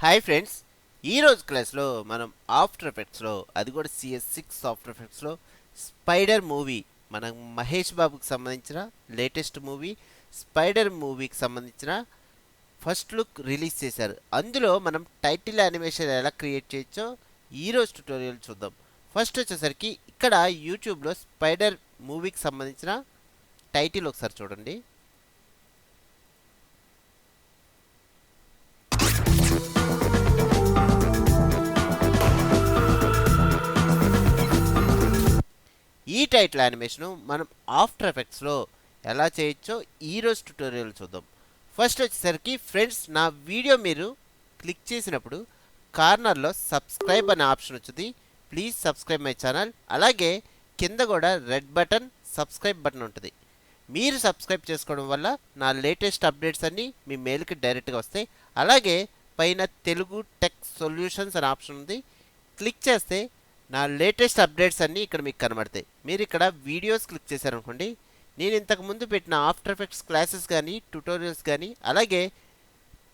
Hi friends, ఈరోజు క్లాస్లో మనం ఆఫ్టర్ ఎఫెక్ట్స్లో అది కూడా CS6 ఆఫ్టర్ ఎఫెక్ట్స్లో స్పైడర్ మూవీ మనం మహేష్ బాబుకి సంబంధించిన లేటెస్ట్ మూవీ స్పైడర్ మూవీకి సంబంధించిన ఫస్ట్ లుక్ రిలీజ్ చేశారు. అందులో మనం టైటిల్ యానిమేషన్ ఎలా క్రియేట్ చేయొచ్చో ఈరోజు ట్యుటోరియల్ చూద్దాం. ఫస్ట్ వచ్చేసరికి ఇక్కడ యూట్యూబ్లో స్పైడర్ మూవీకి సంబంధించిన టైటిల్ ఒకసారి చూడండి. ఈ టైటిల్ యానిమేషన్ మనం ఆఫ్టర్ ఎఫెక్ట్స్లో ఎలా చేయొచ్చో ఈరోజు ట్యుటోరియల్ చూద్దాం. ఫస్ట్ వచ్చేసరికి ఫ్రెండ్స్, నా వీడియో మీరు క్లిక్ చేసినప్పుడు కార్నర్లో సబ్స్క్రైబ్ అనే ఆప్షన్ వచ్చింది. Please subscribe my channel. అలాగే కింద కూడా రెడ్ బటన్ సబ్స్క్రైబ్ బటన్ ఉంటుంది. మీరు సబ్స్క్రైబ్ చేసుకోవడం వల్ల నా లేటెస్ట్ అప్డేట్స్ అన్నీ మీ మెయిల్కి డైరెక్ట్గా వస్తాయి. అలాగే పైన తెలుగు టెక్ సొల్యూషన్స్ అనే ఆప్షన్ ఉంది. క్లిక్ చేస్తే నా లేటెస్ట్ అప్డేట్స్ అన్నీ ఇక్కడ మీకు కనబడతాయి. మీరు ఇక్కడ వీడియోస్ క్లిక్ చేశారనుకోండి, నేను ఇంతకు ముందు పెట్టిన ఆఫ్టర్ ఎఫెక్ట్స్ క్లాసెస్ కానీ ట్యుటోరియల్స్ కానీ అలాగే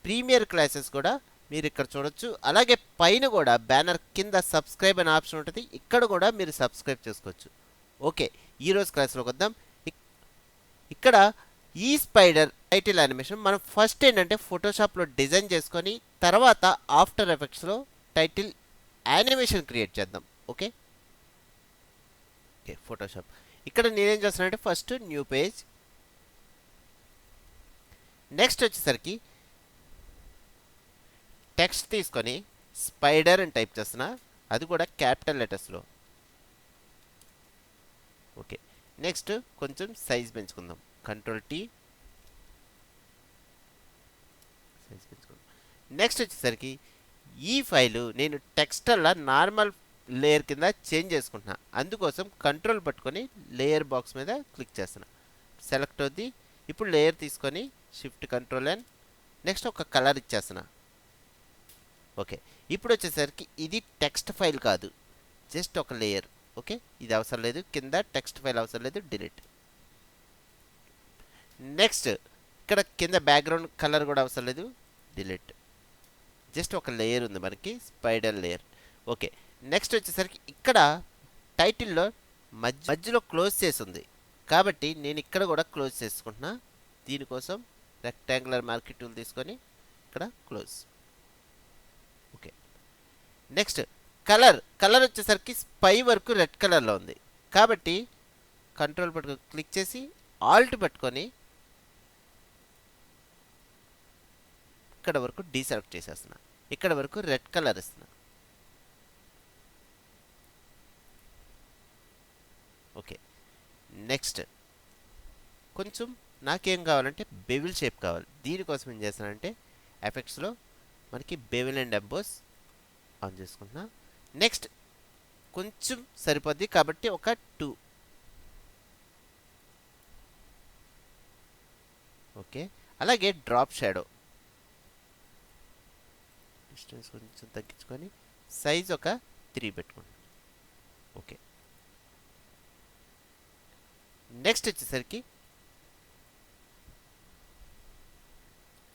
ప్రీమియర్ క్లాసెస్ కూడా మీరు ఇక్కడ చూడొచ్చు. అలాగే పైన కూడా బ్యానర్ కింద సబ్స్క్రైబ్ అనే ఆప్షన్ ఉంటుంది. ఇక్కడ కూడా మీరు సబ్స్క్రైబ్ చేసుకోవచ్చు. ఓకే, ఈరోజు క్లాస్లోకి వద్దాం. ఇక్కడ ఈ స్పైడర్ టైటిల్ యానిమేషన్ మనం ఫస్ట్ ఏంటంటే ఫోటోషాప్లో డిజైన్ చేసుకొని తర్వాత ఆఫ్టర్ ఎఫెక్ట్స్లో టైటిల్ యానిమేషన్ క్రియేట్ చేద్దాం. Okay okay Photoshop. ఇక్కడ నేనేం చేస్తున్నానంటే ఫస్ట్ న్యూ పేజ్, నెక్స్ట్ వచ్చేసరికి టెక్స్ట్ తీసుకొని స్పైడర్ అని టైప్ చేస్తున్నా, అది కూడా క్యాపిటల్ లెటర్స్లో. ఓకే, నెక్స్ట్ కొంచెం సైజ్ పెంచుకుందాం. Ctrl+T సైజ్ పెంచుకుందాం. నెక్స్ట్ వచ్చేసరికి ఈ ఫైలు నేను టెక్స్ట్ అలా నార్మల్ లేయర్ కింద చేంజ్ చేసుకుంటున్నా. అందుకోసం కంట్రోల్ పట్టుకొని లేయర్ బాక్స్ మీద క్లిక్ చేస్తున్నా. సెలెక్ట్ అవుద్ది. ఇప్పుడు లేయర్ తీసుకొని షిఫ్ట్ Ctrl+N, నెక్స్ట్ ఒక కలర్ ఇచ్చేస్తున్నా. ఓకే, ఇప్పుడు వచ్చేసరికి ఇది టెక్స్ట్ ఫైల్ కాదు, జస్ట్ ఒక లేయర్. ఓకే, ఇది అవసరం లేదు, కింద టెక్స్ట్ ఫైల్ అవసరం లేదు, డిలీట్. నెక్స్ట్ ఇక్కడ కింద బ్యాక్గ్రౌండ్ కలర్ కూడా అవసరం లేదు, డిలీట్. జస్ట్ ఒక లేయర్ ఉంది మనకి, స్పైడర్ లేయర్. ఓకే, నెక్స్ట్ వచ్చేసరికి ఇక్కడ టైటిల్లో మధ్యలో క్లోజ్ చేసి ఉంది కాబట్టి నేను ఇక్కడ కూడా క్లోజ్ చేసుకుంటున్నా. దీనికోసం రెక్టాంగులర్ మార్కెట్ టూల్ తీసుకొని ఇక్కడ క్లోజ్. ఓకే, నెక్స్ట్ కలర్ వచ్చేసరికి స్పై వరకు రెడ్ కలర్లో ఉంది కాబట్టి కంట్రోల్ పట్టుకొని క్లిక్ చేసి ఆల్ట్ పట్టుకొని ఇక్కడ వరకు డీసెలెక్ట్ చేసేస్తున్నా. ఇక్కడ వరకు రెడ్ కలర్ ఇస్తున్నా. ఓకే, నెక్స్ట్ కొంచెం నాకేం కావాలంటే బెవిల్ షేప్ కావాలి. దీనికోసం ఏం చేస్తానంటే ఎఫెక్ట్స్లో మనకి బెవిల్ అండ్ ఎంబోస్ ఆన్ చేసుకుంటున్నా. నెక్స్ట్ కొంచెం సరిపోద్ది కాబట్టి ఒక 2. ఓకే, అలాగే డ్రాప్ షాడో డిస్టెన్స్ కొంచెం తగ్గించుకొని సైజ్ ఒక 3 పెట్టుకోండి. ఓకే, నెక్స్ట్ వచ్చేసరికి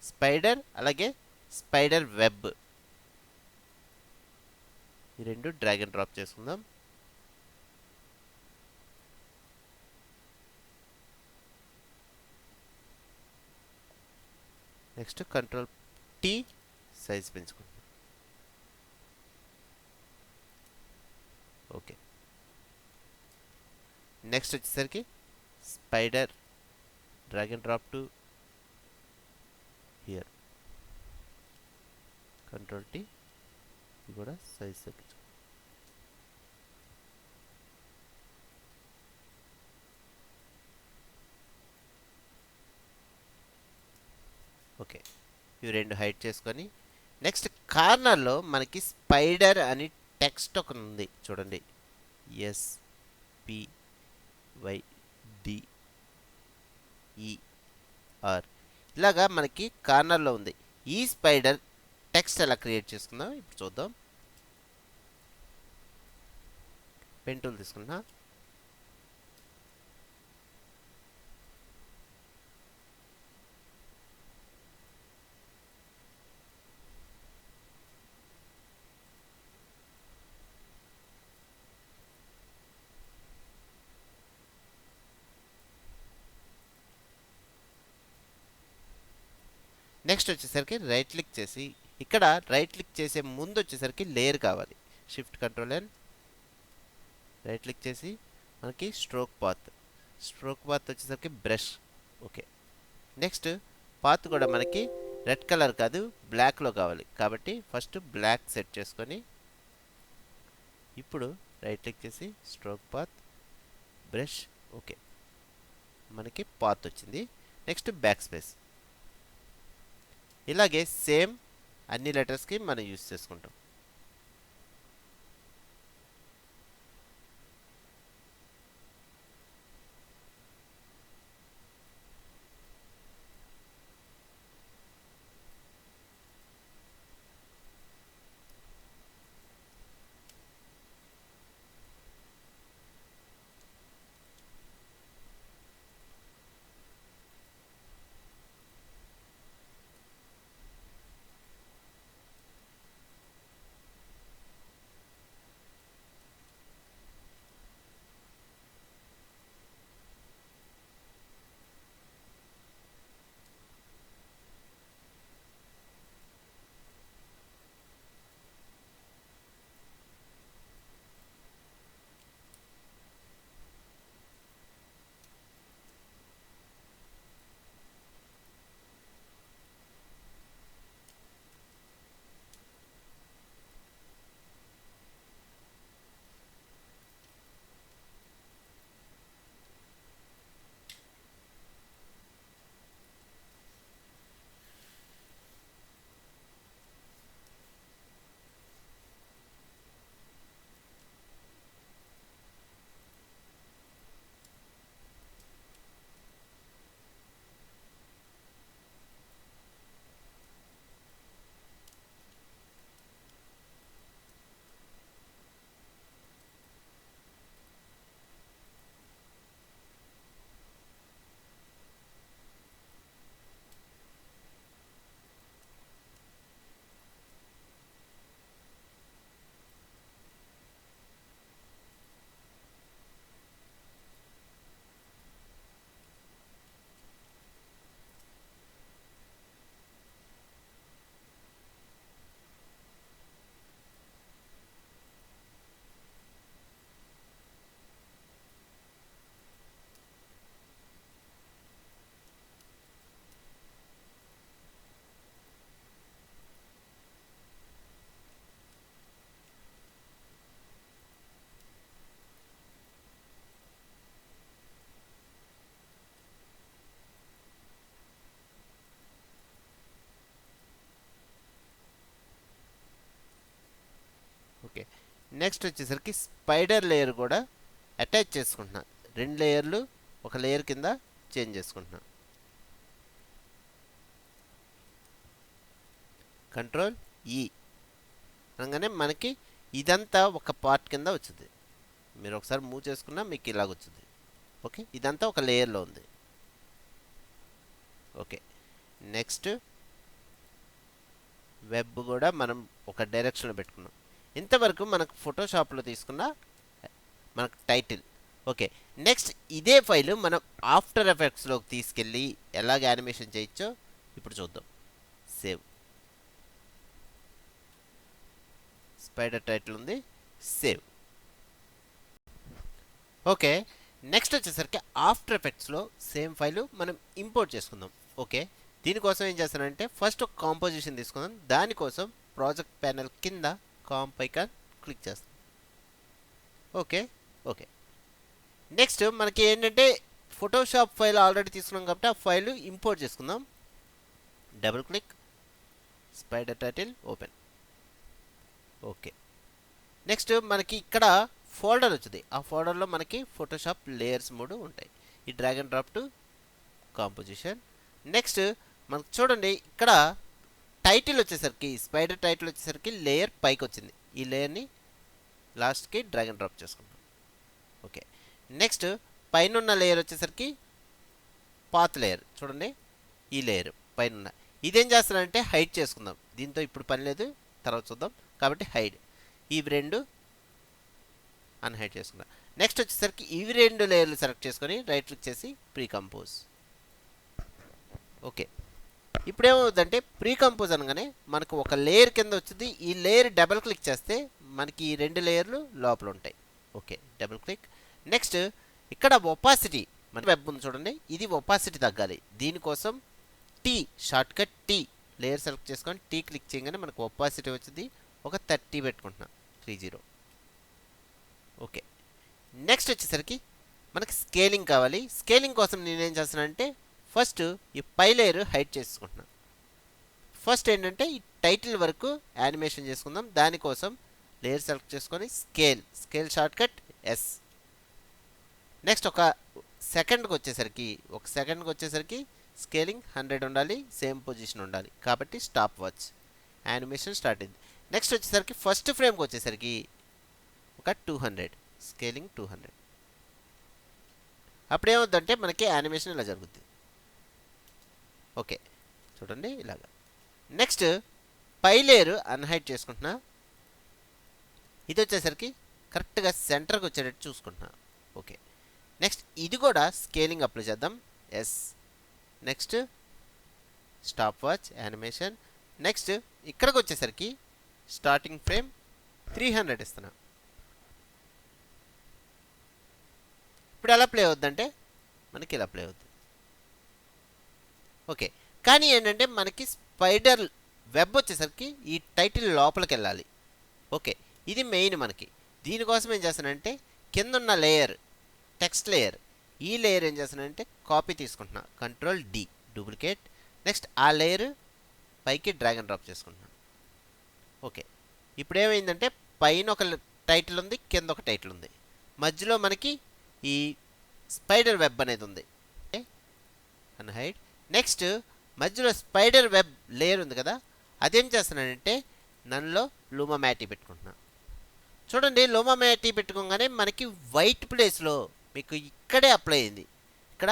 స్పైడర్ అలాగే స్పైడర్ వెబ్ ఈ రెండు డ్రాగ్ అండ్ డ్రాప్ చేసుకుందాం. నెక్స్ట్ Ctrl+T సైజ్ పెంచుకుందాం. ఓకే, నెక్స్ట్ వచ్చేసరికి spider drag and drop to here. Ctrl+T ఇది కూడా సైజ్ తగ్గించు. ఓకే, ఇవి రెండు హైడ్ చేసుకొని నెక్స్ట్ కార్నర్లో మనకి స్పైడర్ అని టెక్స్ట్ ఒక ఉంది చూడండి, SPYDER ఇలాగా మనకి కార్నర్లో ఉంది. ఈ స్పైడర్ టెక్స్ట్ ఎలా క్రియేట్ చేసుకుందాం ఇప్పుడు చూద్దాం. పెన్ టూల్ తీసుకున్నా. నెక్స్ట్ వచ్చేసరికి రైట్ క్లిక్ చేసి ఇక్కడ రైట్ క్లిక్ చేసే ముందు వచ్చేసరికి లేయర్ కావాలి. Shift control N, right click చేసి మనకి స్ట్రోక్ పాత్ వచ్చేసరికి బ్రష్. ఓకే, నెక్స్ట్ పాత్ కూడా మనకి రెడ్ కలర్ కాదు బ్లాక్లో కావాలి కాబట్టి ఫస్ట్ బ్లాక్ సెట్ చేసుకొని ఇప్పుడు రైట్ క్లిక్ చేసి స్ట్రోక్ పాత్ బ్రష్. ఓకే, మనకి పాత్ వచ్చింది. Next back space. ఇలాగే సేమ్ అన్ని లెటర్స్కి మనం యూస్ చేసుకుంటాం. ఓకే, నెక్స్ట్ వచ్చేసరికి స్పైడర్ లేయర్ కూడా అటాచ్ చేసుకుంటున్నా. 2 లేయర్లు ఒక లేయర్ కింద చేంజ్ చేసుకుంటున్నా. కంట్రోల్ ఈ అనగానే మనకి ఇదంతా ఒక పార్ట్ కింద వచ్చింది. మీరు ఒకసారి మూవ్ చేసుకున్నా మీకు ఇలాగ వచ్చింది. ఓకే, ఇదంతా ఒక లేయర్లో ఉంది. ఓకే, నెక్స్ట్ వెబ్ కూడా మనం ఒక డైరెక్షన్లో పెట్టుకున్నాం. ఇంతవరకు మనకు ఫోటోషాప్లో తీసుకున్న మనకు టైటిల్. ఓకే, నెక్స్ట్ ఇదే ఫైలు మనం ఆఫ్టర్ ఎఫెక్ట్స్లోకి తీసుకెళ్ళి ఎలాగ యానిమేషన్ చేయొచ్చో ఇప్పుడు చూద్దాం. సేవ్, స్పైడర్ టైటిల్ ఉంది, సేవ్. ఓకే, నెక్స్ట్ వచ్చేసరికి ఆఫ్టర్ ఎఫెక్ట్స్లో సేమ్ ఫైలు మనం ఇంపోర్ట్ చేసుకుందాం. ఓకే, దీనికోసం ఏం చేస్తానంటే ఫస్ట్ ఒక కాంపోజిషన్ తీసుకుందాం. దానికోసం ప్రాజెక్ట్ ప్యానెల్ కింద కాంప్ ఐకాన్ క్లిక్ చేస్తాం. ఓకే, ఓకే, నెక్స్ట్ మనకి ఏంటంటే ఫోటోషాప్ ఫైల్ ఆల్రెడీ తీసుకున్నాం కాబట్టి ఆ ఫైల్ ఇంపోర్ట్ చేసుకుందాం. Double click, spider title open. Okay, next మనకి ఇక్కడ ఫోల్డర్ వచ్చింది. ఆ ఫోల్డర్లో మనకి ఫోటోషాప్ లేయర్స్ 3 ఉంటాయి. ఈ drag and drop to composition. Next మనకు చూడండి ఇక్కడ టైటిల్ వచ్చేసరికి స్పైడర్ టైటిల్ వచ్చేసరికి లేయర్ పైకి వచ్చింది. ఈ లేయర్ని లాస్ట్కి డ్రాగ్ అండ్ డ్రాప్ చేసుకుంటాం. ఓకే, నెక్స్ట్ పైన లేయర్ వచ్చేసరికి పాత్ లేయర్. చూడండి ఈ లేయర్ పైన ఇదేం చేస్తానంటే హైడ్ చేసుకుందాం. దీంతో ఇప్పుడు పని లేదు, తర్వాత చూద్దాం కాబట్టి హైడ్. ఇవి 2 అన్హైడ్ చేసుకుందాం. నెక్స్ట్ వచ్చేసరికి ఇవి 2 లేయర్లు సెలెక్ట్ చేసుకొని రైట్ క్లిక్ చేసి ప్రీ కంపోజ్. ఓకే, ఇప్పుడు ఏమవుతుందంటే ప్రీ కంపోజ్ అనగానే మనకు ఒక లేయర్ కింద వచ్చింది. ఈ లేయర్ డబుల్ క్లిక్ చేస్తే మనకి ఈ 2 లేయర్లు లోపల ఉంటాయి. Okay, double click. నెక్స్ట్ ఇక్కడ ఒపాసిటీ, మన వెబ్ ఉంది చూడండి, ఇది ఒపాసిటీ తగ్గాలి. దీనికోసం T shortcut T layer select చేసుకొని టీ క్లిక్ చేయగానే మనకు ఒపాసిటీ వచ్చింది. ఒక 30 పెట్టుకుంటున్నాం, 30. ఓకే, నెక్స్ట్ వచ్చేసరికి మనకి స్కేలింగ్ కావాలి. స్కేలింగ్ కోసం నేనేం చేస్తానంటే ఫస్ట్ ఈ పై లేయర్ హైడ్ చేసుకుంటున్నాను. ఫస్ట్ ఏంటంటే ఈ టైటిల్ వరకు యానిమేషన్ చేసుకుందాం. దానికోసం లేయర్ సెలెక్ట్ చేసుకొని scale shortcut S. Next ఒక సెకండ్కి వచ్చేసరికి స్కేలింగ్ 100 ఉండాలి, సేమ్ పొజిషన్ ఉండాలి. కాబట్టి స్టాప్ వాచ్, యానిమేషన్ స్టార్ట్ అయింది. నెక్స్ట్ వచ్చేసరికి ఫస్ట్ ఫ్రేమ్కి వచ్చేసరికి ఒక 200, స్కేలింగ్ 200. అప్పుడు ఏమవుతుందంటే మనకి యానిమేషన్ ఇలా జరుగుద్ది. ఓకే, చూడండి ఇలాగా. నెక్స్ట్ పై లేయర్ అన్హైడ్ చేసుకుంటున్నా. ఇది వచ్చేసరికి కరెక్ట్గా సెంటర్కి వచ్చేటట్టు చూసుకుంటున్నా. ఓకే, నెక్స్ట్ ఇది కూడా స్కేలింగ్ అప్లై చేద్దాం. S. Next stopwatch, animation. Next ఇక్కడికి వచ్చేసరికి స్టార్టింగ్ ఫ్రేమ్ 300 ఇస్తున్నా. ఇప్పుడు ఎలా ప్లే అవుద్దంటే మనకి ఇలా ప్లే అవుద్ది. ఓకే, కానీ ఏంటంటే మనకి స్పైడర్ వెబ్ వచ్చేసరికి ఈ టైటిల్ లోపలికి వెళ్ళాలి. ఓకే, ఇది మెయిన్ మనకి. దీనికోసం ఏం చేస్తానంటే కింద ఉన్న లేయర్, టెక్స్ట్ లేయర్, ఈ లేయర్ ఏం చేస్తానంటే కాపీ తీసుకుంటున్నా, కంట్రోల్ డి, డూప్లికేట్. నెక్స్ట్ ఆ లేయర్ పైకి డ్రాగ్ అండ్ డ్రాప్ చేసుకుంటున్నాను. ఓకే, ఇప్పుడు ఏమైందంటే పైన ఒక టైటిల్ ఉంది, కింద ఒక టైటిల్ ఉంది, మధ్యలో మనకి ఈ స్పైడర్ వెబ్ అనేది ఉంది. అన్హైడ్. నెక్స్ట్ మధ్యలో స్పైడర్ వెబ్ లేయర్ ఉంది కదా, అదేం చేస్తున్నానంటే నన్నులో లూమా మ్యాటీ పెట్టుకుంటున్నాను. చూడండి, లూమా మ్యాటీ పెట్టుకోగానే మనకి వైట్ ప్లేస్లో మీకు ఇక్కడే అప్లై అయింది. ఇక్కడ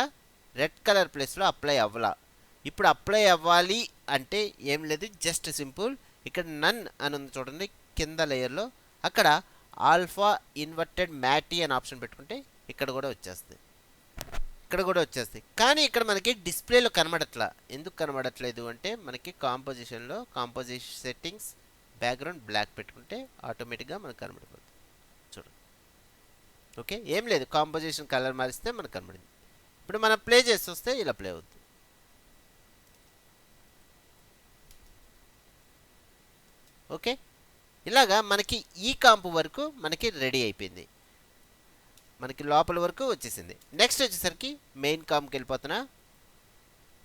రెడ్ కలర్ ప్లేస్లో అప్లై అవ్వాలా. ఇప్పుడు అప్లై అవ్వాలి అంటే ఏం లేదు, జస్ట్ సింపుల్. ఇక్కడ నన్ అని ఉంది చూడండి కింద లేయర్లో, అక్కడ ఆల్ఫా ఇన్వర్టెడ్ మ్యాటీ అని ఆప్షన్ పెట్టుకుంటే ఇక్కడ కూడా వచ్చేస్తుంది. కానీ ఇక్కడ మనకి డిస్ప్లేలో కనబడట్లా. ఎందుకు కనబడట్లేదు అంటే మనకి కాంపోజిషన్లో కాంపోజిషన్ సెట్టింగ్స్ బ్యాక్గ్రౌండ్ బ్లాక్ పెట్టుకుంటే ఆటోమేటిక్గా మనకు కనబడిపోతుంది. చూడండి. ఓకే, ఏం లేదు, కాంపోజిషన్ కలర్ మారిస్తే మనకు కనబడింది. ఇప్పుడు మనం ప్లే చేసి వస్తే ఇలా ప్లే అవుతుంది. ఓకే, ఇలాగా మనకి ఈ కాంపు వరకు మనకి రెడీ అయిపోయింది, మనకి లోపల వరకు వచ్చేసింది. నెక్స్ట్ వచ్చేసరికి మెయిన్ కాంప్కి వెళ్ళిపోతున్నా.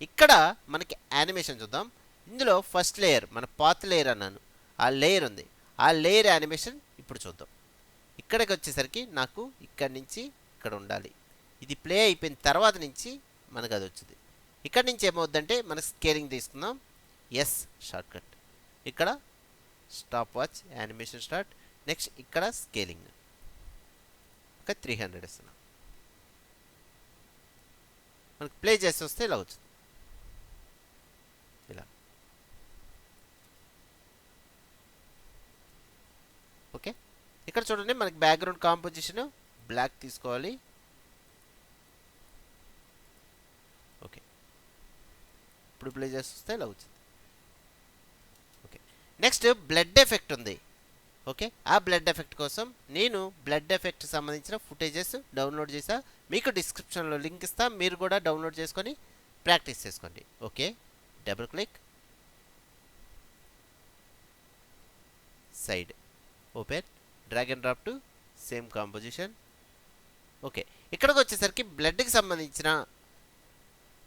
ఇక్కడ మనకి యానిమేషన్ చూద్దాం. ఇందులో ఫస్ట్ లేయర్ మన పాత్ లేయర్ అన్నాను, ఆ లేయర్ ఉంది. ఆ లేయర్ యానిమేషన్ ఇప్పుడు చూద్దాం. ఇక్కడికి వచ్చేసరికి నాకు ఇక్కడి నుంచి ఇక్కడ ఉండాలి. ఇది ప్లే అయిపోయిన తర్వాత నుంచి మనకు అది వచ్చింది. ఇక్కడ నుంచి ఏమవుద్దంటే మన స్కేలింగ్ తీసుకుందాం. ఎస్ షార్ట్ కట్, ఇక్కడ stop watch, animation start. Next ఇక్కడ స్కేలింగ్ ఒక 300 ఇస్తున్నాం. మనకి ప్లే చేసి వస్తే ఇలా వచ్చింది. ఇలా. ఓకే, ఇక్కడ చూడండి మనకి బ్యాక్గ్రౌండ్ కాంపోజిషన్ బ్లాక్ తీసుకోవాలి. ఓకే, ఇప్పుడు ప్లే చేసి వస్తే ఇలా వచ్చింది. ఓకే, నెక్స్ట్ బ్లడ్ ఎఫెక్ట్ ఉంది. ఓకే, ఆ బ్లడ్ ఎఫెక్ట్ కోసం నేను బ్లడ్ ఎఫెక్ట్ సంబంధించిన ఫుటేజెస్ డౌన్లోడ్ చేసా. మీకు డిస్క్రిప్షన్లో లింక్ ఇస్తా, మీరు కూడా డౌన్లోడ్ చేసుకొని ప్రాక్టీస్ చేసుకోండి. Okay, double click, side, open, drag and drop to same composition. Okay, ఇక్కడికి వచ్చేసరికి బ్లడ్కి సంబంధించిన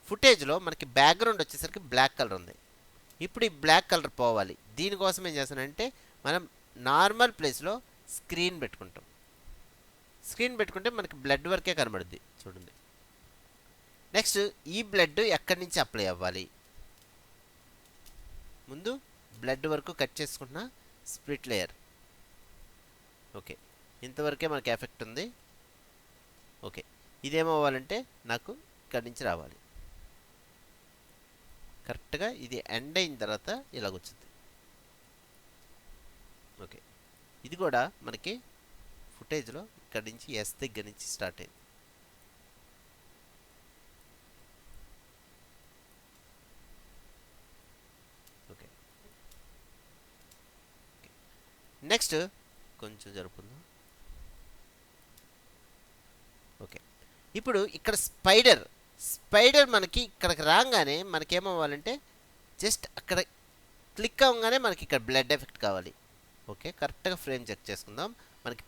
ఫుటేజ్లో మనకి బ్యాక్గ్రౌండ్ వచ్చేసరికి బ్లాక్ కలర్ ఉంది. ఇప్పుడు ఈ బ్లాక్ కలర్ పోవాలి. దీనికోసం ఏం చేస్తానంటే మనం నార్మల్ ప్లేస్లో స్క్రీన్ పెట్టుకుంటాం. స్క్రీన్ పెట్టుకుంటే మనకి బ్లడ్ వరకే కనబడుద్ది. చూడండి. నెక్స్ట్ ఈ బ్లడ్ ఎక్కడి నుంచి అప్లై అవ్వాలి, ముందు బ్లడ్ వరకు కట్ చేసుకుంటున్నా, స్ప్లిట్ లేయర్. ఓకే, ఇంతవరకే మనకి ఎఫెక్ట్ ఉంది. ఓకే, ఇదేమవ్వాలంటే నాకు ఇక్కడి నుంచి రావాలి. కరెక్ట్గా ఇది ఎండ్ అయిన తర్వాత ఇలాగొచ్చింది. ఓకే, ఇది కూడా మనకి ఫుటేజ్లో ఇక్కడి నుంచి ఎస్ దగ్గర నుంచి స్టార్ట్ అయింది. నెక్స్ట్ కొంచెం జరుపుకుందాం. ఓకే, ఇప్పుడు ఇక్కడ స్పైడర్ మనకి ఇక్కడికి రాగానే మనకేమవ్వాలంటే జస్ట్ అక్కడ క్లిక్ అవ్వగానే మనకి ఇక్కడ బ్లడ్ ఎఫెక్ట్ కావాలి. ఓకే, కరెక్ట్గా ఫ్రేమ్ చెక్ చేసుకుందాం. మనకి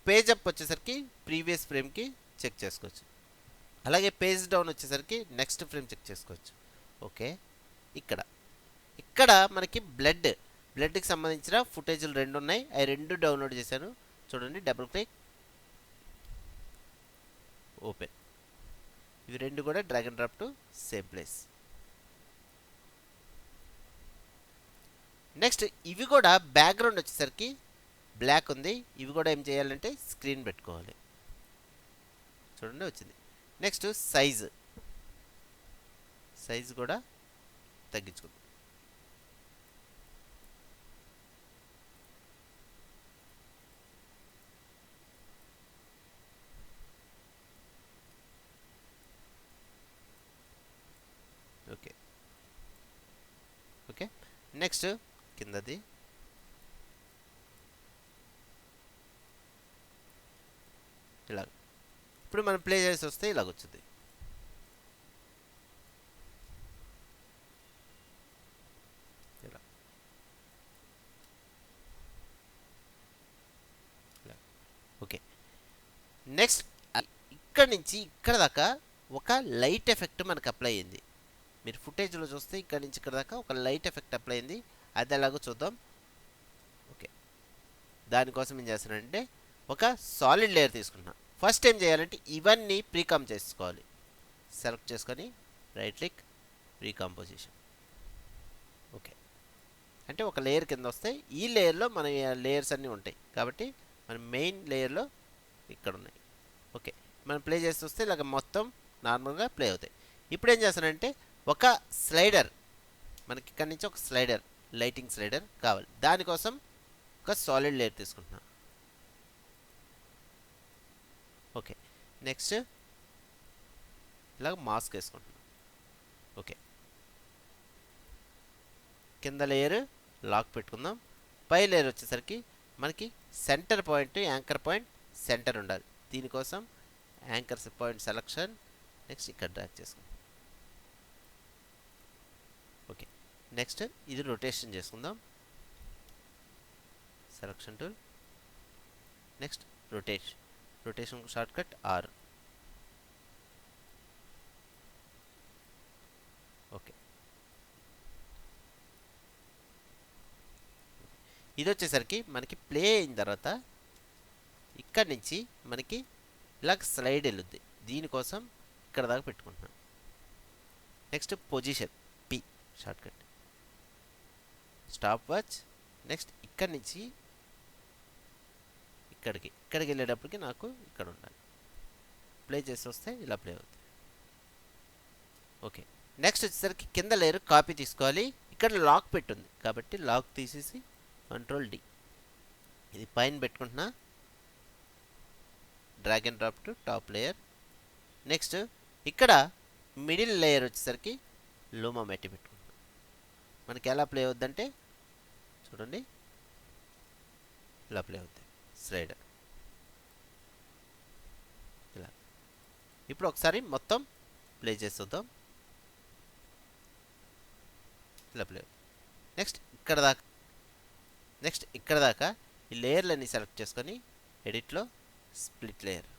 పేజ్ అప్ వచ్చేసరికి ప్రీవియస్ ఫ్రేమ్కి చెక్ చేసుకోవచ్చు. అలాగే పేజ్ డౌన్ వచ్చేసరికి నెక్స్ట్ ఫ్రేమ్ చెక్ చేసుకోవచ్చు. ఓకే, ఇక్కడ మనకి బ్లడ్కి సంబంధించిన ఫుటేజ్లు 2 ఉన్నాయి. అవి 2 డౌన్లోడ్ చేశాను. చూడండి, డబుల్ క్లిక్, ఓపెన్. ఇవి 2 కూడా drag and drop to same place. Next ఇవి కూడా బ్యాక్గ్రౌండ్ వచ్చేసరికి బ్లాక్ ఉంది. ఇవి కూడా ఏం చేయాలంటే స్క్రీన్ పెట్టుకోవాలి. చూడండి, వచ్చింది. నెక్స్ట్ సైజ్ కూడా తగ్గించుకుందాం. Okay, okay. నెక్స్ట్ కిందది ఇలా. ఇప్పుడు మనం ప్లే చేసి వస్తే ఇలాగ వచ్చింది. ఇలా ఓకే. నెక్స్ట్ ఇక్కడ నుంచి ఇక్కడ దాకా ఒక లైట్ ఎఫెక్ట్ మనకు అప్లై అయింది. మీరు ఫుటేజ్లో చూస్తే ఇక్కడ నుంచి ఇక్కడ దాకా ఒక లైట్ ఎఫెక్ట్ అప్లై అయింది. అది ఎలాగో చూద్దాం. ఓకే, దానికోసం ఏం చేస్తానంటే ఒక సాలిడ్ లేయర్ తీసుకుంటున్నా. ఫస్ట్ ఏం చేయాలంటే ఇవన్నీ ప్రీకామ్ చేసుకోవాలి. సెలెక్ట్ చేసుకొని రైట్ క్లిక్, ప్రీకాంపోజిషన్. ఓకే, అంటే ఒక లేయర్ కింద వస్తాయి. ఈ లేయర్లో మన లేయర్స్ అన్నీ ఉంటాయి కాబట్టి మన మెయిన్ లేయర్లో ఇక్కడ ఉన్నాయి. ఓకే, మనం ప్లే చేసి వస్తే ఇలాగ మొత్తం నార్మల్గా ప్లే అవుతాయి. ఇప్పుడు ఏం చేస్తానంటే ఒక స్లైడర్, మనకి ఇక్కడ నుంచి ఒక స్లైడర్, లైటింగ్ స్లైడర్ కావాలి. దానికోసం ఒక సాలిడ్ లేయర్ తీసుకుంటున్నాను. ఓకే, నెక్స్ట్ ఇలాగ మాస్క్ వేసుకుంటున్నాను. ఓకే, కింద లేయర్ లాక్ పెట్టుకుందాం. పై లేయర్ వచ్చేసరికి మనకి centre point, anchor point centre ఉండాలి. దీనికోసం యాంకర్ పాయింట్ సెలక్షన్, నెక్స్ట్ ఇక్కడ డ్రాగ్ చేసుకుందాం. ఓకే, నెక్స్ట్ ఇది రొటేషన్ చేసుకుందాం. Selection tool, next rotation short cut R. Okay, ఇది వచ్చేసరికి మనకి ప్లే అయిన తర్వాత ఇక్కడ నుంచి మనకి ఇలాగ స్లైడ్ వెళ్ళుద్ది. దీనికోసం ఇక్కడ దాకా పెట్టుకుంటున్నాం. Next position P short cut, stop watch. Next ఇక్కడ నుంచి ఇక్కడికి వెళ్ళేటప్పటికి నాకు ఇక్కడ ఉండాలి. ప్లే చేసి వస్తే ఇలా ప్లే అవుతుంది. ఓకే, నెక్స్ట్ వచ్చేసరికి కింద లేయర్ కాపీ తీసుకోవాలి. ఇక్కడ లాక్ పెట్టుంది కాబట్టి లాక్ తీసేసి కంట్రోల్ D, ఇది పైన పెట్టుకుంటున్నా. Drag and drop to top layer. Next ఇక్కడ మిడిల్ లేయర్ వచ్చేసరికి లూమా మెట్టి పెట్టుకుంటున్నా. మనకి ఎలా ప్లే అవుద్దంటే చూడండి, ఇలా ప్లే అవుద్ది స్లైడర్ ఇలా. ఇప్పుడు ఒకసారి మొత్తం ప్లే చేద్దాం. ఇలా ప్లే అవుతుంది. నెక్స్ట్ ఇక్కడ దాకా ఈ లేయర్లన్నీ సెలెక్ట్ చేసుకొని ఎడిట్లో split layer,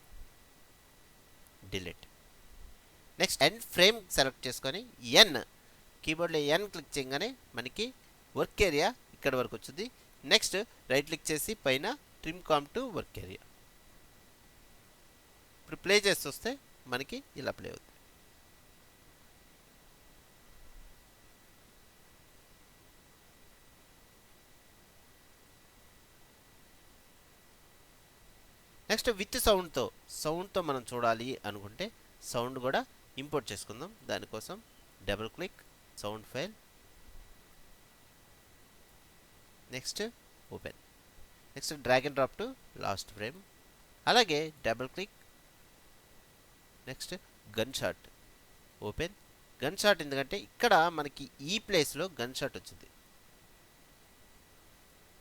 delete. Next end frame select చేసుకొని కీబోర్డ్లో N క్లిక్ చేయగానే మనకి వర్క్ ఏరియా ఇక్కడ వరకు వచ్చింది. నెక్స్ట్ రైట్ క్లిక్ చేసి పైన trim comp to work area. ఇప్పుడు ప్లే చేసి వస్తే మనకి ఇలా ప్లే అవుతుంది. నెక్స్ట్ విత్ సౌండ్తో మనం చూడాలి అనుకుంటే సౌండ్ కూడా ఇంపోర్ట్ చేసుకుందాం. దానికోసం double click, sound file, next open. Next drag and drop to last frame. అలాగే double click, next gun shot, open. Gun shot ఎందుకంటే ఇక్కడ మనకి ఈ ప్లేస్లో గన్ షాట్ వచ్చింది.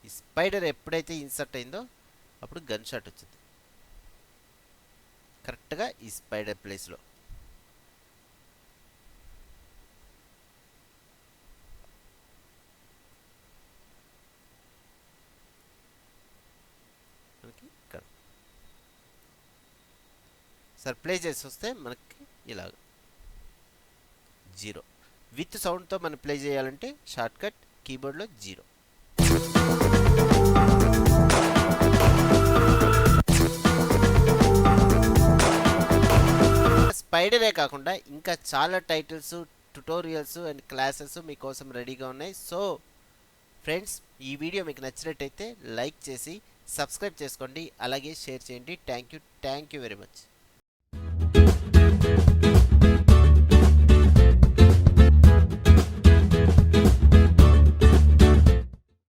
ఈ ఈ స్పైడర్ ఎప్పుడైతే ఇన్సర్ట్ అయిందో అప్పుడు గన్ షాట్ వచ్చింది కరెక్ట్గా ఈ స్పైడర్ ప్లేస్లో. మనకి ఇక్కడ సార్ ప్లే చేసి వస్తే మనకి ఇలాగ 0 విత్ సౌండ్తో మనం ప్లే చేయాలంటే షార్ట్ కట్ కీబోర్డ్లో 0. స్పైడరే కాకుండా ఇంకా చాలా టైటిల్స్, ట్యుటోరియల్స్ అండ్ క్లాసెస్ మీకోసం రెడీగా ఉన్నాయి. సో ఫ్రెండ్స్, ఈ వీడియో మీకు నచ్చినట్టయితే లైక్ చేసి సబ్స్క్రైబ్ చేసుకోండి, అలాగే షేర్ చేయండి. Thank you very much.